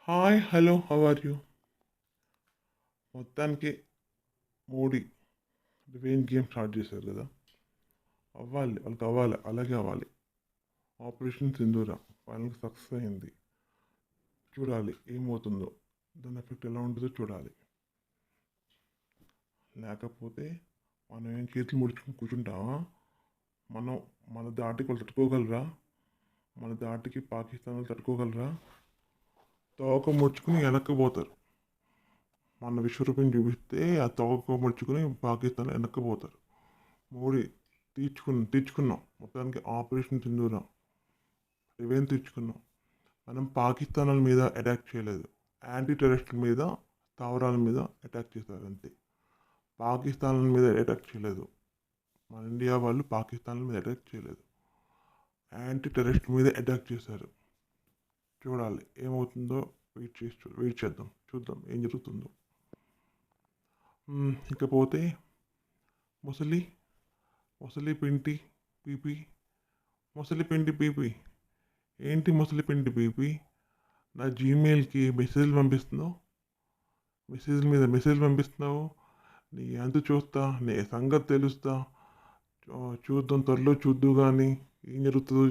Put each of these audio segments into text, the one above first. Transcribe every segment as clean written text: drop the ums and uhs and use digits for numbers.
Hi hello how are you. మొత్తానికి Modi revenge game start చేశారు కదా. అవ్వాలి, వాళ్ళకి అవ్వాలి, అలాగే అవ్వాలి. ఆపరేషన్ సింధూర వాళ్ళకి సక్సెస్ అయింది. చూడాలి ఏమవుతుందో, దాని ఎఫెక్ట్ ఎలా ఉంటుందో చూడాలి. లేకపోతే మనం ఏం చేతులు ముడుచుకుని కూర్చుంటామా? మనం మన దాటికి వాళ్ళు తట్టుకోగలరా? మన దాటికి పాకిస్తాన్ వాళ్ళు తట్టుకోగలరా? తోక ముడుచుకుని వెనక్కిపోతారు. మన విశ్వరూపం చూపిస్తే ఆ తోక ముడుచుకుని పాకిస్తాన్ వెనక్కిపోతారు. మోడీ తీర్చుకున్నాం. మొత్తానికి ఆపరేషన్ సింధూర రివెంజ్ తీర్చుకున్నాం. మనం పాకిస్తాన్ మీద అటాక్ చేయలేదు, యాంటీ టెర్రరిస్టుల మీద, స్థావరాల మీద అటాక్ చేశారు అంతే. పాకిస్తాన్ మీద అటాక్ చేయలేదు. మన ఇండియా వాళ్ళు పాకిస్తాన్ మీద అటాక్ చేయలేదు, యాంటీ టెర్రరిస్టుల మీద అటాక్ చేశారు. చూడాలి ఏమవుతుందో, వెయిట్ చేద్దాం, చూద్దాం ఏం జరుగుతుందో. ఇకపోతే ముసలి ముసలి పింటి పీపీ ముసలి పిండి పీపీ ఏంటి ముసలి పిండి పీపీ? నా జీమెయిల్కి మెసేజ్లు పంపిస్తున్నావు, మెసేజ్ పంపిస్తున్నావు. నీ ఎంత చూస్తా, నీ సంగతి తెలుస్తా. చూద్దాం, త్వరలో చూద్దు కానీ ఏం జరుగుతుందో,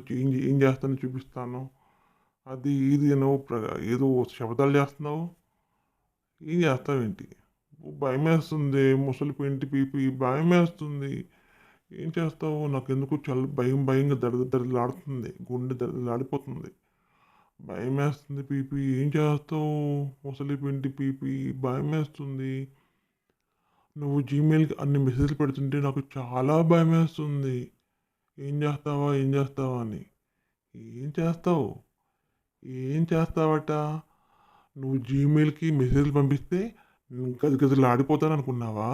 ఏం చేస్తానో చూపిస్తాను. అది ఇది నువ్వు ఏదో శబ్దాలు చేస్తున్నావు. ఏం చేస్తావేంటి? భయం వేస్తుంది ముసలి పిండి పీపీ, భయం వేస్తుంది. ఏం చేస్తావు? నాకు ఎందుకు చాలా భయంగా దడదలాడుతుంది, గుండె దడదలాడిపోతుంది. భయం వేస్తుంది పీపీ. ఏం చేస్తావు ముసలి పిండి పీపీ? భయం వేస్తుంది. నువ్వు జీమెయిల్కి అన్ని మెసేజ్లు పెడుతుంటే నాకు చాలా భయం వేస్తుంది. ఏం చేస్తావా అని. ఏం చేస్తావు? ఏం చేస్తావట? నువ్వు జీమెయిల్కి మెసేజ్లు పంపిస్తే గజగజలు ఆడిపోతాను అనుకున్నావా?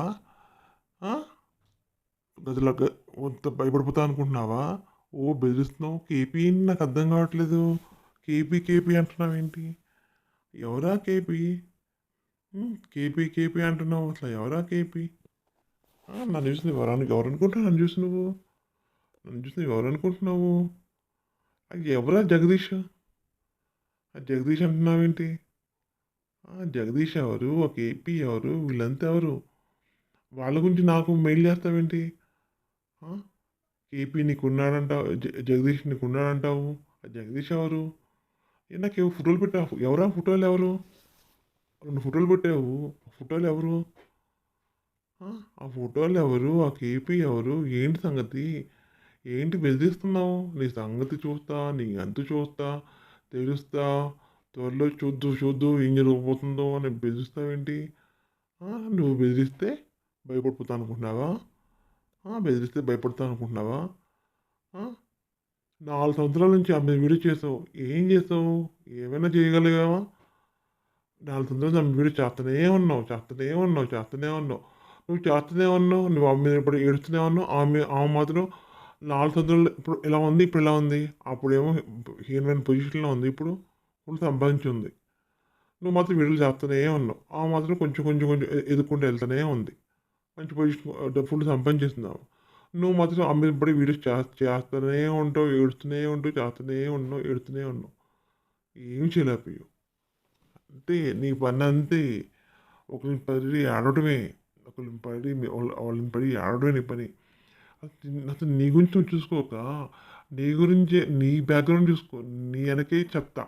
గజల భయపడిపోతా అనుకుంటున్నావా? ఓ బెదిరిస్తున్నావు. కేపీ నాకు అర్థం కావట్లేదు. కేపీ అంటున్నావు ఏంటి? ఎవరా కేపీ? కేపీ అంటున్నావు. అసలు ఎవరా కేపీ? నన్ను చూసి ఎవరు అనుకుంటున్నావు? నన్ను చూసి ఎవరు అనుకుంటున్నావు? ఎవరా జగదీష్? జగదీష్ అంటున్నావేంటి? జగదీష్ ఎవరు? ఆ కేపీ ఎవరు? వీళ్ళంతా ఎవరు? వాళ్ళ గురించి నాకు మెయిల్ చేస్తావేంటి? కేపీ నీకున్నాడంటావు, జగదీష్ నీకున్నాడంటావు. ఆ జగదీష్ ఎవరు? నాకు ఫోటోలు పెట్టావు. ఎవరా ఫోటోలు? ఎవరు? 2 ఫోటోలు పెట్టావు. ఫోటోలు ఎవరు? ఆ ఫోటోలు ఎవరు? ఆ కేపీ ఎవరు? ఏంటి సంగతి? ఏంటి బెదిరిస్తున్నావు? నీ సంగతి చూస్తా, నీ అంతు చూస్తా, తెలుస్తా. త్వరలో చూద్దు ఏం జరగబోతుందో అని బెదిరిస్తావేంటి? నువ్వు బెదిరిస్తే భయపడిపోతా అనుకుంటున్నావా? భయపడతా అనుకుంటున్నావా? 4 సంవత్సరాల నుంచి ఆమె వీడియో చేసావు. ఏం చేసావు? ఏమైనా చేయగలిగావా? 4 సంవత్సరాల నుంచి ఆమె వీడియో చేస్తూనే ఉన్నావు. నువ్వు చేస్తూనే ఉన్నావు. నువ్వు ఆమె ఇప్పుడు ఏడుస్తూనే ఉన్నావు. ఆమె మాత్రం 4 సంవత్సరాలు ఇప్పుడు ఎలా ఉంది, ఇప్పుడు ఎలా ఉంది? అప్పుడేమో హీనమైన పొజిషన్లో ఉంది, ఇప్పుడు ఫుల్ సంపాదించింది. నువ్వు మాత్రం వీడియోలు చేస్తూనే ఉన్నావు. ఆమె మాత్రం కొంచెం ఎదుర్కొంటూ వెళ్తూనే ఉంది. మంచి పొజిషన్ ఫుల్ సంపాదించేస్తున్నావు. నువ్వు మాత్రం ఆమె పడి వీడియోస్ చేస్తూనే ఉంటావు, ఏడుస్తూనే ఉన్నావు. ఏమి చేయలేకపోయావు. అంతే నీ పని అంతే. ఒకరిని పడి ఆడటమే, వాళ్ళని పడి ఆడటమే నీ పని. అసలు నీ గురించి నువ్వు చూసుకోక, నీ గురించే, నీ బ్యాక్గ్రౌండ్ చూసుకో. నీ వెనకే చెప్తా,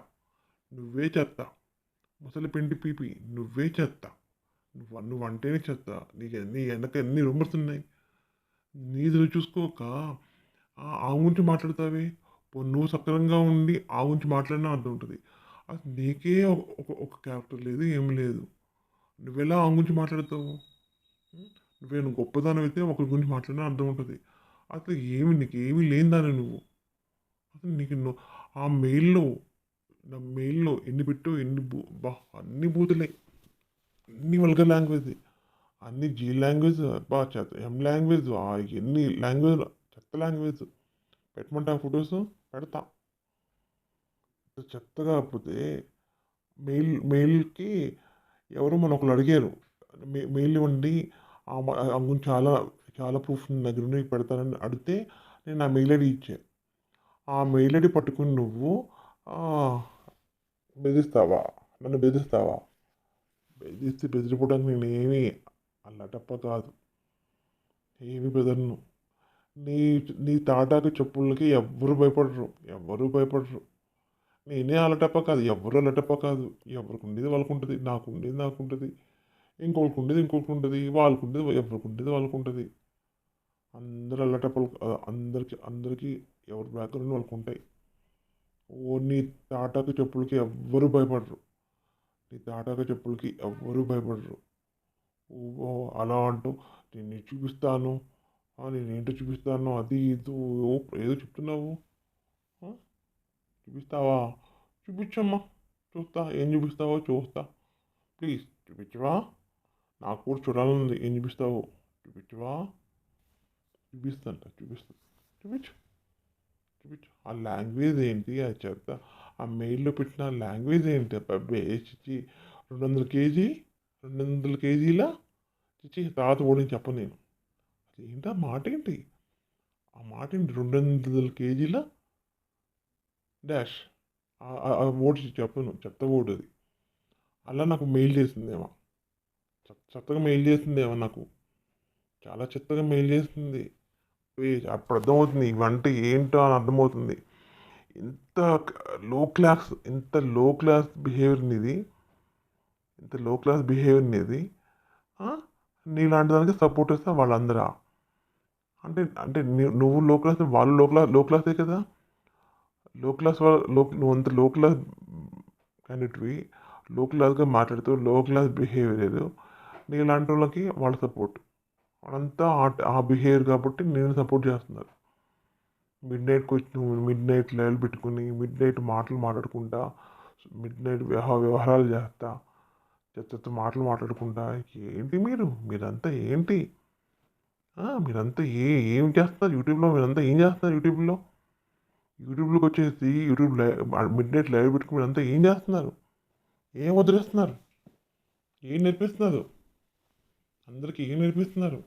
నువ్వే చెప్తా. ముసలి పిండి పీపి నువ్వే చెత్త. నువ్వు అంటేనే చెత్త. నీ వెనక ఎన్ని రూమర్స్ ఉన్నాయి. నీది నువ్వు చూసుకోక ఆ గురించి మాట్లాడతావే. నువ్వు సక్రమంగా ఉండి ఆ గురించి మాట్లాడినా అర్థం ఉంటుంది. అసలు నీకే ఒక క్యారెక్టర్ లేదు, ఏమి లేదు. నువ్వెలా ఆ గురించి మాట్లాడతావు? నువ్వు గొప్పదానం అయితే ఒకరి గురించి మాట్లాడినా అర్థం ఉంటుంది. అసలు నీకు ఏమీ లేని దాన్ని నువ్వు. అసలు ఆ మెయిల్లో, నా మెయిల్లో ఎన్ని పెట్టావు, అన్ని బూతులే, అన్ని వల్గర్ లాంగ్వేజ్, అన్ని జీ లాంగ్వేజ్, ఎం లాంగ్వేజ్, ఎన్ని లాంగ్వేజ్, చెత్త లాంగ్వేజ్. పెట్టమంటా ఫొటోస్ పెడతా. చెత్తగా కాకపోతే మెయిల్కి ఎవరో మన ఒకరు అడిగారు, మెయిల్ ఇవ్వండి ఆ గురించి చాలా చాలా ప్రూఫ్ నా దగ్గర నుండి పెడతానని అడిగితే నేను నా మెయిల్ ఐడి ఇచ్చాను. ఆ మెయిల్ ఐడి పట్టుకుని నువ్వు బెదిరిస్తావా? నన్ను బెదిరిస్తావా? బెదిరిస్తే బెదిరిపోవడానికి నేనేమి అల్లటప్ప కాదు. ఏమి బెదరను. నీ నీ తాటాకు చెప్పులకి ఎవ్వరు భయపడరు. ఎవ్వరు భయపడరు. నేనే అల్లటప్ప కాదు. ఎవ్వరు అల్లటప్ప కాదు. ఎవరికి ఉండేది వాళ్ళకుంటది. నాకుండేది నాకుంటది. ఇంకొకరికి ఉండేది ఇంకొకరికి ఉంటది. వాళ్ళకుండేది ఎవరికి ఉండేది వాళ్ళకుంటది. అందరూ అల్లటప్పలు అందరికీ ఎవరి బ్యాక్‌గ్రౌండ్ వాళ్ళకుంటాయి. నీ తాటాకు చెప్పులకి ఎవ్వరు భయపడరు. నీ తాటాకు చెప్పులకి ఎవ్వరు భయపడరు. ఓ అలా అంటూ నేను నీకు చూపిస్తాను. నేనేంటో చూపిస్తాను. అది ఇది ఏదో చెప్తున్నావు. ఆ! చూపిస్తావా? చూపించమ్మా. చూస్తా. ఏం చూపిస్తావో చూస్తా. ప్లీజ్ చూపించవా? నాకు కూడా చూడాలనుంది. ఏం చూపిస్తావో చూపించవా? చూపిస్తాను. చూపించు. చూపించు. ఆ లాంగ్వేజ్ ఏంటి? ఆ చెత్త ఆ మెయిల్‌లో పెట్టిన లాంగ్వేజ్ ఏంటి? అబ్బబ్బే! ఛీ! 200 కేజీ 200 కేజీలా? ఛీ! తర్వాత కూడా నేను చెప్పను నేను. ఏంటి ఆ మాటేంటి? ఆ మాటేంటి 200 కేజీల డాష్ ఆ వర్డ్ చెప్పను. చెత్త వర్డ్ అది. అలా నాకు మెయిల్ చేసిందేమో. చెత్తగా మెయిల్ చేసిందేమో నాకు. చాలా చెత్తగా మెయిల్ చేసింది. అప్పుడు అర్థమవుతుంది ఇవంటే ఏంటో అని అర్థమవుతుంది. ఇంత లో క్లాస్ బిహేవియర్ నీది. ఇంత లో క్లాస్ బిహేవియర్ నీది. ఆ! నీలాంటి దానికి సపోర్ట్ ఇస్తే వాళ్ళందరా? అంటే నువ్వు లో క్లాస్ వాళ్ళు లో క్లాసే కదా! లో క్లాస్ నువ్వంత లో క్లాస్ క్యాండిడేట్‌వి. లో క్లాస్‌గా మాట్లాడుతూ లో క్లాస్ బిహేవియర్ నీలాంటోళ్ళకి వాళ్ళ సపోర్ట్. వాళ్ళంతా ఆ బిహేవియర్ కాబట్టి నేను సపోర్ట్ చేస్తున్నారు. మిడ్‌నైట్‌కొచ్చి నువ్వు మిడ్‌నైట్ లైవ్‌లు పెట్టుకొని, మిడ్‌నైట్ మాటలు మాట్లాడుకుంటా, మిడ్‌నైట్ వ్యవహారాలు చేస్తా, చెత్త మాటలు మాట్లాడుకుంటా ఏంటి మీరు? మీరంతా ఏంటి? మీరంతా ఏం చేస్తున్నారు యూట్యూబ్‌లో? మీరంతా ఏం చేస్తున్నారు యూట్యూబ్‌లో? యూట్యూబ్‌లోకొచ్చేసి మిడ్‌నైట్ లైవ్ పెట్టుకొని మీరంతా ఏం చేస్తున్నారు? ఏం వదిలేస్తున్నారు? ఏం నేర్పిస్తున్నారు? అందరికి ఏం నేర్పిస్తున్నారు?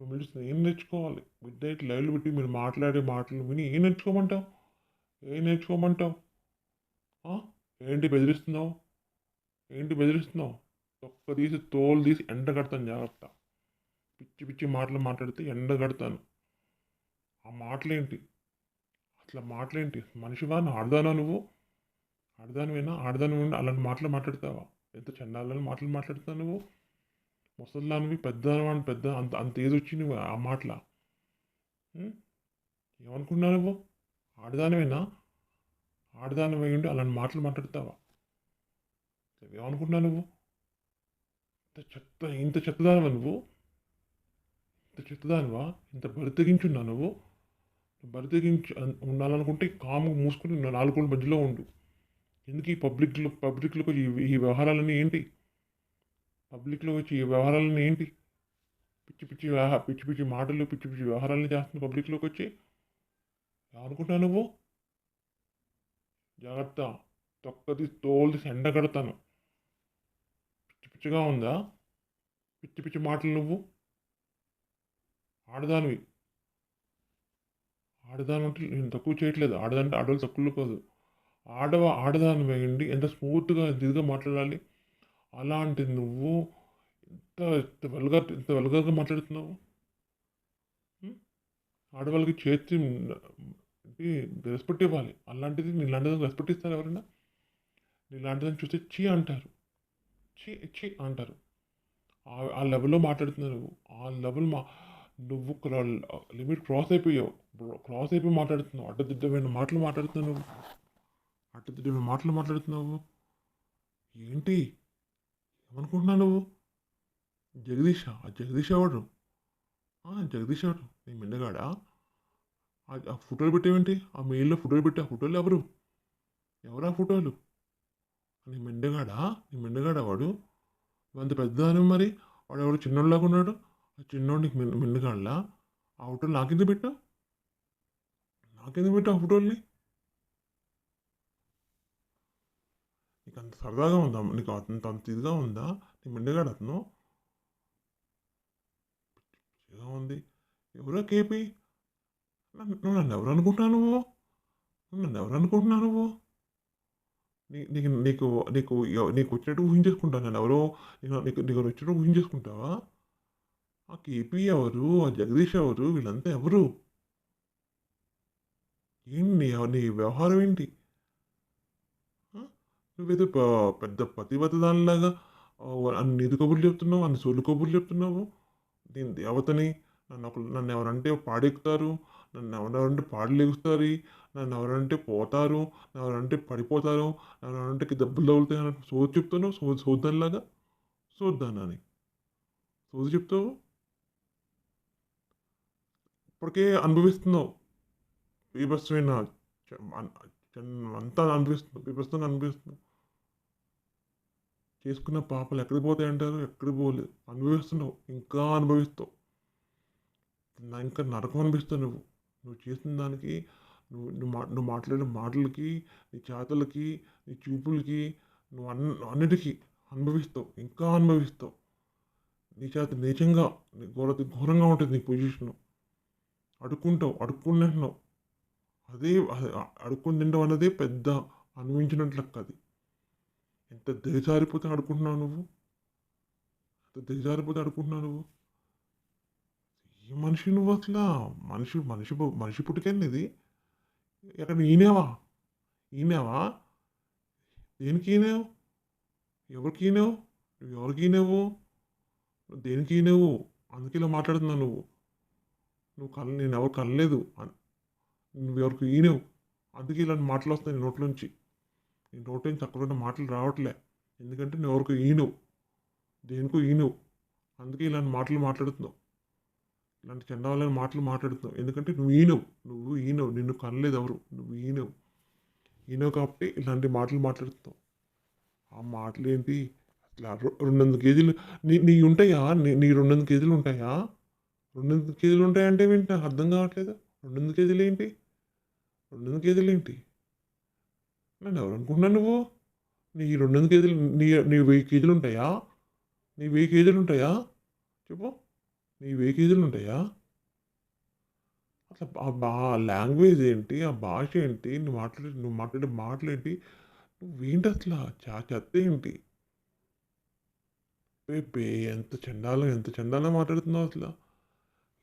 మీరు ఏం నేర్చుకోవాలి? మిడ్‌నైట్ లైవ్‌లు పెట్టి మీరు మాట్లాడే మాటలు విని ఏం నేర్చుకోమంటావు? ఏం నేర్చుకోమంటావు? ఆ! ఏంటి బెదిరిస్తున్నావు? ఏంటి బెదిరిస్తున్నావు? తొక్క తీసి తోలు తీసి ఎండ కడతాను జాగ్రత్త. పిచ్చి పిచ్చి మాటలు మాట్లాడితే ఎండ కడతాను. ఆ మాటలేంటి? అసలు మాటలేంటి? మనిషివా? ఆడదానా నువ్వు? ఆడదానివేనా? ఆడదానివి ఉండి అలాంటి మాటలు మాట్లాడతావా? ఎంత చండాలని మాటలు మాట్లాడుతున్నావు నువ్వు? ముసలిదానివి పెద్దదానివి పెద్ద అంత అంత ఏజ్ వచ్చి నువ్వు ఆ మాటలా? ఏమనుకున్నావు నువ్వు? ఆడదానివేనా? ఆడదానివై ఉండి అలాంటి మాటలు మాట్లాడతావా? ఏమనుకున్నావు నువ్వు? ఇంత చెత్తదానివా నువ్వు? ఇంత చెత్తదానివా? ఇంత బరి నువ్వు? బరి తెగించి ఉండాలనుకుంటే కామ్గా మూసుకొని నాలుగు కోళ్ళ మధ్యలో ఉండు. ఎందుకు ఈ పబ్లిక్‌లోకి ఈ వ్యవహారాలన్నీ ఏంటి? పబ్లిక్‌లో వచ్చి ఈ వ్యవహారాలన్నీ ఏంటి? పిచ్చి పిచ్చి మాటలు, పిచ్చి పిచ్చి వ్యవహారాలన్నీ చేస్తున్న పబ్లిక్‌లోకి వచ్చి. ఏమనుకుంటున్నావు నువ్వు? జాగ్రత్త. తొక్కది తోలు తీసి ఎండగడతాను. పిచ్చి పిచ్చిగా ఉందా? పిచ్చి పిచ్చి మాటలు నువ్వు. ఆడదానివి. ఆడదానంటే నేను తక్కువ చేయట్లేదు. ఆడదంటే ఆడవాళ్ళు తక్కువలో కాదు. ఆడదానివి అయ్యుండి ఎంత స్మూత్‌గా ఇదిగా మాట్లాడాలి. అలాంటిది నువ్వు ఇంత వల్గర్‌గా మాట్లాడుతున్నావు. హ్మ్. ఆడవాళ్ళకి చేతి ఏంటి రెస్పెక్ట్ ఇవ్వాలి. అలాంటిది నీలాంటిదానికి రెస్పెక్ట్ ఇస్తారా ఎవరైనా? నీలాంటిదాన్ని చూస్తే ఛీ అంటారు. ఛీ అంటారు. ఆ లెవెల్‌లో మాట్లాడుతున్నావు నువ్వు. ఆ లెవెల్ నువ్వు లిమిట్ క్రాస్ అయిపోయావు. క్రాస్ అయిపోయి మాట్లాడుతున్నావు. అడ్డదిడ్డమైన మాటలు మాట్లాడుతున్నావు నువ్వు. అడ్డదిడ్డమైన మాటలు మాట్లాడుతున్నావు. ఏంటి? ఏమనుకుంటున్నావు నువ్వు? ఆ జగదీష్ ఎవడు? జగదీష్ ఎవడు? నీ మిండగాడా? ఆ ఫోటోలు పెట్టావేంటి? ఆ మెయిల్‌లో ఫోటోలు పెట్టి ఆ ఫోటోలు ఎవరు? ఎవరా ఫోటోలు? నీ మిండగాడా వాడు? నువ్వంత పెద్దదానివి మరి? వాడెవడో చిన్నోడిలాగా ఉన్నాడు. ఆ చిన్నోడు నీకు మిండగాడులా? ఆ ఫోటోలు నాకెందుకు పెట్టావు? ఆ ఫోటోల్ని? నీకు అంత సరదాగా ఉందా? నీకు అంత ఇదిగా ఉందా? నీ మిండగాడు అతను? ఇలా ఉంది. ఎవరో కేపీ? నువ్వు నన్ను ఎవరు అనుకుంటున్నావు నువ్వు? నీకు నీకు నీకు నీకు వచ్చినట్టు ఊహించేసుకుంటాను నేను. ఎవరో నీకు నీకు వచ్చినట్టు ఊహించేసుకుంటావా? ఆ కేపీ ఎవరు? ఆ జగదీష్ ఎవరు? వీళ్ళంతా ఎవరు? ఏంటి నీ వ్యవహారం ఏంటి? ఆ! నువ్వేదో పెద్ద పతివ్రత దానిలాగా అన్ని నీతి కబుర్లు చెప్తున్నావు, అన్ని సొల్లు కబుర్లు చెప్తున్నావు. నేను దేవతని, నన్నెవరంటే పాడెక్కుతారు, నన్నెవరంటే పాడలెగుస్తారు, నన్నెవరంటే పోతారు, నన్నెవరంటే పడిపోతారు, నన్నెవరంటే దెబ్బలు తగులుతాయి అన్నట్టు సోది చెప్తున్నావు. సోద్దానిలాగా. సోద్దానని. సోది చెప్తావు. ఇప్పటికే అనుభవిస్తున్నావు. బీభత్సమైన చ అన్ అంతా అనుభవిస్తున్నావు. బీభత్సంగా అనుభవిస్తున్నావు. చేసుకున్న పాపాలు ఎక్కడికి పోతాయంటారు? ఎక్కడికి పోలేదు. అనుభవిస్తున్నావు. ఇంకా అనుభవిస్తావు. ఇంకా నరకం అనిపిస్తావు నువ్వు. నువ్వు చేసిన దానికి, నువ్వు మాట్లాడిన మాటలకి, నీ చేతలకి, నీ చూపులకి, అన్నిటికి అనుభవిస్తావు. ఇంకా అనుభవిస్తావు. నీ చేత నీచంగా, ఘోరంగా ఉంటుంది నీ పొజిషను. అడుక్కుంటావు. అడుక్కొని తింటున్నావు. అడుక్కొని తినడం అన్నదే పెద్ద అనుభవించినట్లు లెక్క అది. ఎంత దిగజారిపోతే అడుక్కుంటున్నావు నువ్వు? ఎంత దిగజారిపోతే అడుక్కుంటున్నావు నువ్వు? ఏ మనిషి నువ్వు అసలా? మనిషి పుట్టుకేంది ఇది? ఎక్కడ ఈనావా? ఈనావా? దేనికి ఈనావు? ఎవరికి ఈనావు? నువ్వు ఎవరికి ఈనావు? నువ్వు దేనికి ఈనావు? అందుకే ఇలా మాట్లాడుతున్నావు నువ్వు. నేను ఎవరు కనలేదు. నువ్వు ఎవరికి ఈనావు. అందుకే ఇలాంటి మాటలు వస్తాయి నీ నోట్లోంచి. నీ నోట్లోంచి చక్కగా మాటలు రావట్లే. ఎందుకంటే నువ్వు ఎవరికి ఈనవు. దేనికో ఈనవు. అందుకే ఇలాంటి మాటలు మాట్లాడుతున్నావు. ఇలాంటి చండాలమైన మాటలు మాట్లాడుతున్నావు. ఎందుకంటే నువ్వు ఈనవు. నిన్ను కనలేదు ఎవరు. నువ్వు ఈనవు. ఈనవు కాబట్టి ఇలాంటి మాటలు మాట్లాడుతున్నావు. ఆ మాటలు ఏంటి? అసలు 200 కేజీలు నీ ఉంటాయా? నీ 200 కేజీలు ఉంటాయా? 200 కేజీలు ఉంటాయంటే ఏంటి? నాకు అర్థం కావట్లేదు. 200 కేజీలు ఏంటి? 200 కేజీలు ఏంటి? నన్ను ఎవరు అనుకుంటున్నావు నువ్వు? నీ 200 కేజీలు నీ 1000 కేజీలు ఉంటాయా? నీ 1000 కేజీలు ఉంటాయా? చెప్పు. నీ 1000 కేజీలు ఉంటాయా? అసలు లాంగ్వేజ్ ఏంటి? ఆ భాష ఏంటి? నువ్వు మాట్లాడే మాటలేంటి? నువ్వేంటి అసలా? చెత్త ఏంటి? అబ్బే! ఎంత చండాలంగా మాట్లాడుతున్నావు అసల.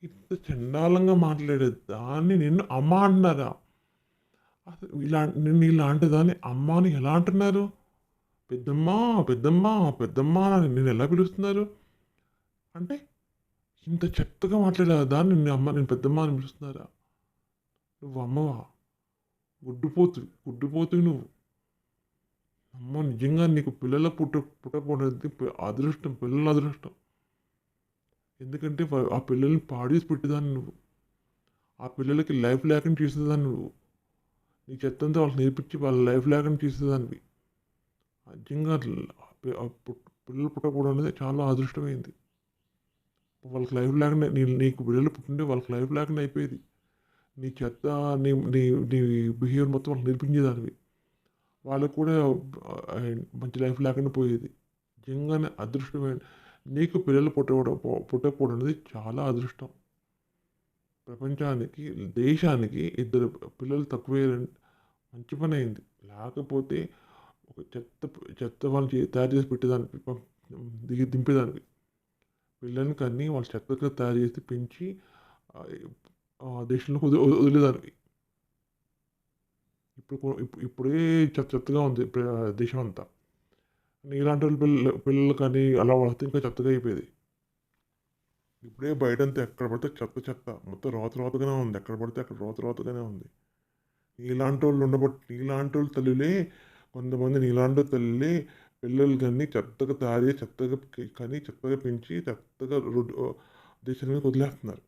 ఇంత చండాలంగా మాట్లాడే దాన్ని నిన్ను అమ్మ అంటున్నారా? అసలు నిన్ను ఇలాంటి దాన్ని అమ్మ అని ఎలా అంటున్నారు? పెద్దమ్మ, పెద్దమ్మ, పెద్దమ్మ అని నిన్నెలా పిలుస్తున్నారు? అంటే ఇంత చెత్తగా మాట్లాడే దాన్ని నేను పెద్దమ్మ అని పిలుస్తున్నారా? నువ్వు అమ్మవా? గుడ్డిపోతువి నువ్వు. అమ్మో! నిజంగా నీకు పిల్లలు పుట్టకపోవడం అదృష్టం. పిల్లల అదృష్టం. ఎందుకంటే ఆ పిల్లల్ని పాడు చేసి పెట్టేదాన్ని నువ్వు. ఆ పిల్లలకి లైఫ్ లేకుండా చేసేదాన్ని నువ్వు. నీ చెత్తంతా వాళ్ళకి నేర్పించి వాళ్ళ లైఫ్ లేకుండా చేసేదానివి. నిజంగా పిల్లలు పుట్టకపోవడం అనేది చాలా అదృష్టమైంది. వాళ్ళకి లైఫ్ లేకుండా నీకు పిల్లలు పుట్టింటే వాళ్ళకి లైఫ్ లేకుండా అయిపోయేది. నీ చెత్త నీ నీ నీ బిహేవియర్ మొత్తం వాళ్ళకి నేర్పించేదానివి. వాళ్ళకి కూడా మంచి లైఫ్ లేకుండా పోయేది. నిజంగానే అదృష్టమైన నీకు పిల్లలు పుట్టకపోవడం అనేది చాలా అదృష్టం. ప్రపంచానికి, దేశానికి ఇద్దరు పిల్లలు తక్కువయ్యారంటే మంచి పని అయింది. లేకపోతే ఒక చెత్త వాళ్ళని తయారు చేసి పెట్టేదానికి దింపేదానివి. పిల్లల్ని కని వాళ్ళు చెత్తగా తయారు చేసి పెంచి దేశంలోకి వదిలేదానివి. ఇప్పుడే చెత్తగా ఉంది దేశం అంతా. నీలాంటి వాళ్ళ పిల్లలు కానీ అలా వస్తే ఇంకా చెత్తగా అయిపోయేది. ఇప్పుడే బయటంతా ఎక్కడ పడితే చెత్త. మొత్తం రోతగానే ఉంది. ఎక్కడ పడితే అక్కడ రోతగానే ఉంది. నీలాంటి వాళ్ళు తల్లులే, కొంతమంది నీలాంటి తల్లులే పిల్లలు కానీ చెత్తగా తయారు చేసి, చెత్తగా పెంచి, చెత్తగా దేశం మీద వదిలేస్తున్నారు.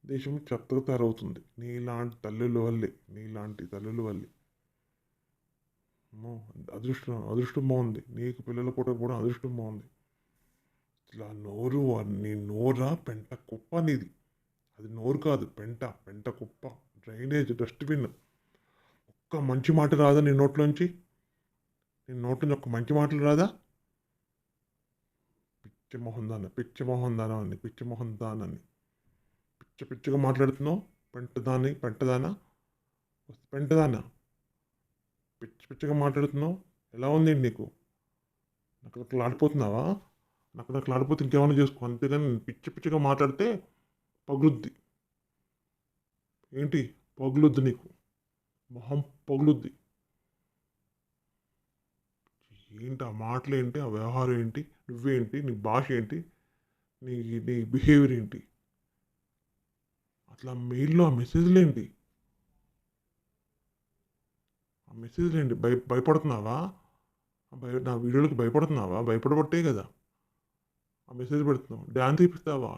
దేశం చెత్తగా తయారవుతుంది. నీలాంటి తల్లుల వల్లే. అమ్మో! అదృష్టం బాగుంది. నీకు పిల్లలు పుట్టకపోవడం అదృష్టం బాగుంది. ఇట్లా నీ నోరా పెంట కుప్ప నీది. అది నోరు కాదు పెంట కుప్ప, డ్రైనేజ్, డస్ట్‌బిన్. ఒక్క మంచి మాట రాదా నీ నోట్లోంచి? ఒక్క మంచి మాటలు రాదా? పిచ్చి మొహం దానవని. పిచ్చిగా మాట్లాడుతున్నావు. పెంటదానా? పిచ్చి పిచ్చిగా మాట్లాడుతున్నావు. ఎలా ఉందేంటి నీకు? నకనకలాడిపోతున్నావా? నకనకలాడిపోతే ఇంకేమైనా చేసుకో. అంతేగాని పిచ్చి పిచ్చిగా మాట్లాడితే పగులుద్ది. ఏంటి? పగులుద్ది నీకు. మొహం పగులుద్ది. ఏంటి ఆ మాటలేంటి? ఆ వ్యవహారం ఏంటి? నువ్వేంటి? నీ భాష ఏంటి? నీ నీ బిహేవియర్ ఏంటి? అట్లా మెయిల్‌లో ఆ మెసేజ్‌లేంటి? ఆ మెసేజ్‌లేంటి? భయపడుతున్నావా? నా వీడియోలకి భయపడుతున్నావా? భయపడబట్టే కదా! ఆ మెసేజ్ పెడుతున్నావు. డాన్స్ ఏపిస్తావా?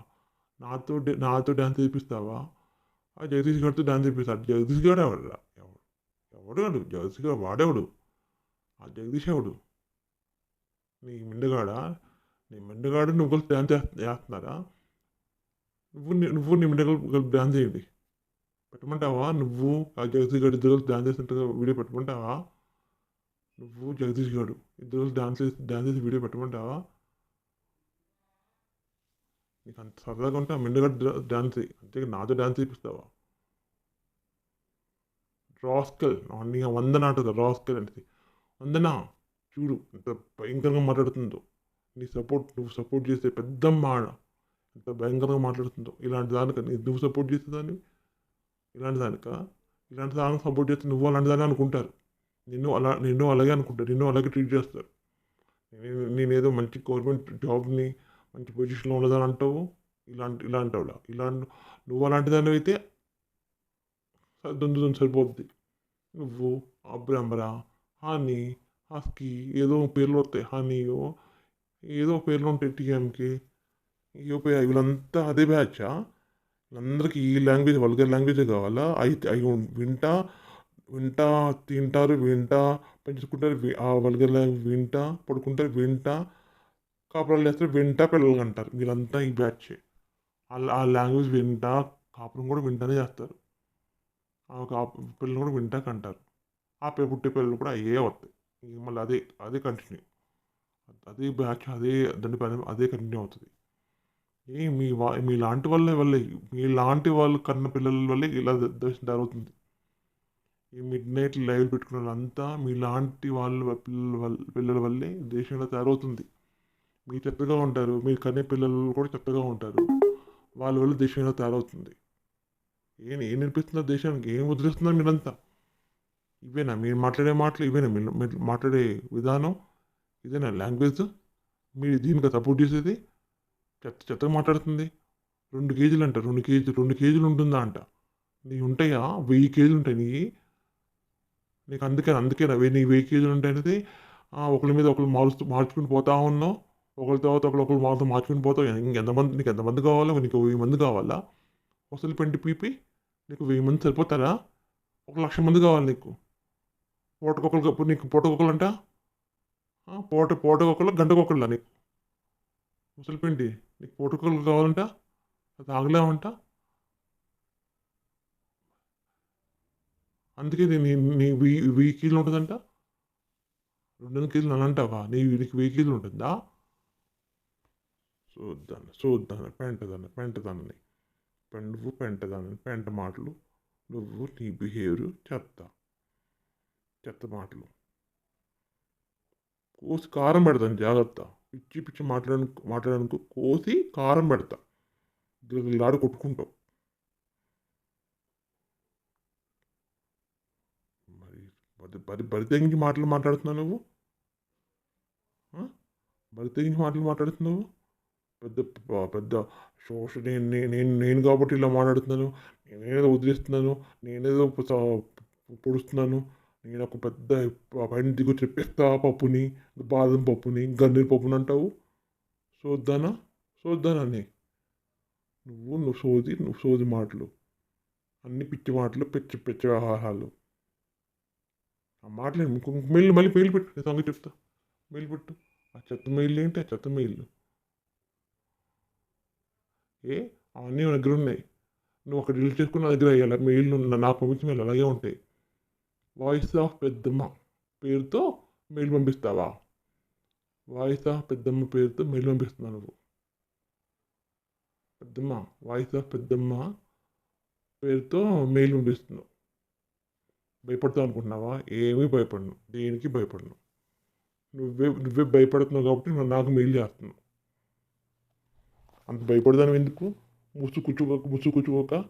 నాతో డాన్స్ ఏపిస్తావా? ఆ జగదీష్ గాడితో డాన్స్ ఏపిస్తా. జగదీష్ గాడు ఎవడురా? ఎవడు వాడు? జగదీష్ గాడు వాడెవడు? ఆ జగదీష్ ఎవడు? నీ మిండగాడా? నీ మిండగాడు నువ్వు కలిసి డాన్స్ చేస్తున్నారా? నువ్వు నీ మిండగాడు కలిసి డాన్స్ చేయండి. పెట్టమంటావా? నువ్వు ఆ జగదీష్ గాడు ఇద్దరు కలిసి డాన్స్ చేస్తుంటే వీడియో పెట్టమంటావా? నువ్వు జగదీష్ గాడు ఇద్దరు కలిసి డాన్స్ చేసి వీడియో పెట్టమంటావా? నీకు అంత సరదాగా ఉంటే ఆ మిండగాడు డాన్స్ చేయి. అంతేగా నాతో డాన్స్ చేపిస్తావా? రాస్కల్ నీ వందన అంటుంది రాస్కల్ అంటే వందన చూడు ఎంత భయంకరంగా మాట్లాడుతుందో నువ్వు సపోర్ట్ చేసే పెద్దమ్మ ఆడ ఎంత భయంకరంగా మాట్లాడుతుందో ఇలాంటి దానిక నువ్వు సపోర్ట్ చేసేదాన్ని ఇలాంటి దానిక ఇలాంటి దానికి సపోర్ట్ చేస్తే నువ్వు అలాంటి దాన్ని అనుకుంటారు నిన్ను అలాగే అనుకుంటారు నిన్ను అలాగే ట్రీట్ చేస్తారు నేనేదో మంచి గవర్నమెంట్ జాబ్ని మంచి పొజిషన్లో ఉన్నదని అంటావు ఇలాంటి నువ్వు అలాంటి దాన్ని అయితే సరిపోద్ది నువ్వు అబ్రాంబరా హనీ హస్కీ ఏదో పేర్లు వస్తాయి హనీయో ఏదో పేర్లు ఉంటాయి టీఎంకి వీళ్ళంతా అదే బ్యాచా వీళ్ళందరికీ ఈ లాంగ్వేజ్ వల్గర్ లాంగ్వేజే కావాలా అవి వింటా వింటా తింటారు వింటా పెంచుకుంటారు ఆ వల్గర్ లాంగ్వేజ్ వింటా పడుకుంటారు వింటా కాపురాలు చేస్తారు వింటా పిల్లలు అంటారు వీళ్ళంతా ఈ బ్యాచ్ ఆ లాంగ్వేజ్ వింటా కాపురం కూడా వింటానే చేస్తారు పిల్లలు కూడా వింటా కంటారు పుట్టే పిల్లలు కూడా అయ్యే వస్తాయి మళ్ళీ అదే కంటిన్యూ అదే బ్యాచ్ దాని పని అదే కంటిన్యూ అవుతుంది మీలాంటి వాళ్ళు కన్న పిల్లల వల్లే ఇలా దేశం జరుగుతుంది ఈ మిడ్ నైట్ లైవ్ పెట్టుకున్న వాళ్ళంతా మీలాంటి పిల్లల వల్లే దేశంలో తయారవుతుంది మీరు చెత్తగా ఉంటారు మీరు కనే పిల్లలు కూడా చెత్తగా ఉంటారు వాళ్ళ వల్ల దేశంలో తయారవుతుంది ఏం నేర్పిస్తున్నారు దేశానికి ఏం వదిలేస్తున్నారు మీరంతా ఇవేనా మీరు మాట్లాడే మాటలు ఇవేనా మీరు మాట్లాడే విధానం ఇదేనా లాంగ్వేజ్ మీరు దీనికి సపోర్ట్ చేసేది చెత్తగా మాట్లాడుతుంది 2 కేజీలు అంట 2 కేజీలు ఉంటుందా అంట నీ ఉంటాయా 1000 కేజీలు ఉంటాయి నీకు అందుకేనా నీ 1000 కేజీలు ఉంటాయనేది ఒకరి మీద ఒకరు మార్చుకుని పోతా ఉన్నావు ఒకరి తర్వాత ఒకరు మార్చుకుని పోతావు నీకు ఎంతమంది కావాలా నీకు 1000 మంది కావాలా అసలు పెంటి పీపి నీకు 1000 మంది సరిపోతారా 1,00,000 మంది కావాలి నీకు పూటకొకరు అంట పూటకొకరు గంటకొకరులా నీకు ముసలి పిండి నీకు పూటకొకరు కావాలంట అది ఆగలేమంట అందుకే నీ 1000 కేజీలు ఉంటుందంట 200 కేజీలు అని అంటావా నీకు 1000 కేజీలు ఉంటుందా చూద్దాను పెంటదాన్ని నువ్వు పెంటదాన్ని పెంట మాటలు నువ్వు నీ బిహేవియర్ చెత్త మాటలు కోసి కారం పెడతాను జాగ్రత్త పిచ్చి మాట్లాడడానికి కోసి కారం పెడతా గిలాడు కొట్టుకుంటావు బరి తెగించి మాటలు మాట్లాడుతున్నావు నువ్వు బరి తెగించి మాటలు మాట్లాడుతున్నావు పెద్ద పెద్ద నేను కాబట్టి ఇలా మాట్లాడుతున్నాను నేనేదో వదిలేస్తున్నాను నేనేదో పొడుస్తున్నాను నేను ఒక పెద్ద పైన దిగు చెప్పేస్తా పప్పుని బాదం పప్పుని గన్నీరు పప్పుని అంటావు చూద్దానని నువ్వు సోది మాటలు అన్ని పిచ్చి మాటలు పిచ్చి వ్యవహారాలు ఆ మాటలు మళ్ళీ మెయిల్ పెట్టు నేను సంగతి చెప్తా మెయిల్ పెట్టు ఆ చెత్త మెయిల్ ఏంటి ఆ చెత్త మెయిల్ అవన్నీ నా దగ్గర ఉన్నాయి నువ్వు అక్కడ డిలీట్ చేసుకుని నా దగ్గర అయ్యాలి మెయిల్ నాకు పంపించిన మెయిల్ అలాగే ఉంటాయి వాయిస్ ఆఫ్ పెద్దమ్మ పేరుతో మెయిల్ పంపిస్తావా వాయిస్ ఆఫ్ పెద్దమ్మ పేరుతో మెయిల్ పంపిస్తున్నావు నువ్వు పెద్దమ్మ వాయిస్ ఆఫ్ పెద్దమ్మ పేరుతో మెయిల్ పంపిస్తున్నావు భయపడతావు అనుకుంటున్నావా? ఏమీ భయపడను. దేనికి భయపడను. నువ్వే భయపడుతున్నావు కాబట్టి నాకు మెయిల్ చేస్తున్నావు. అంత భయపడదాను ఎందుకు? ముసు కూర్చోక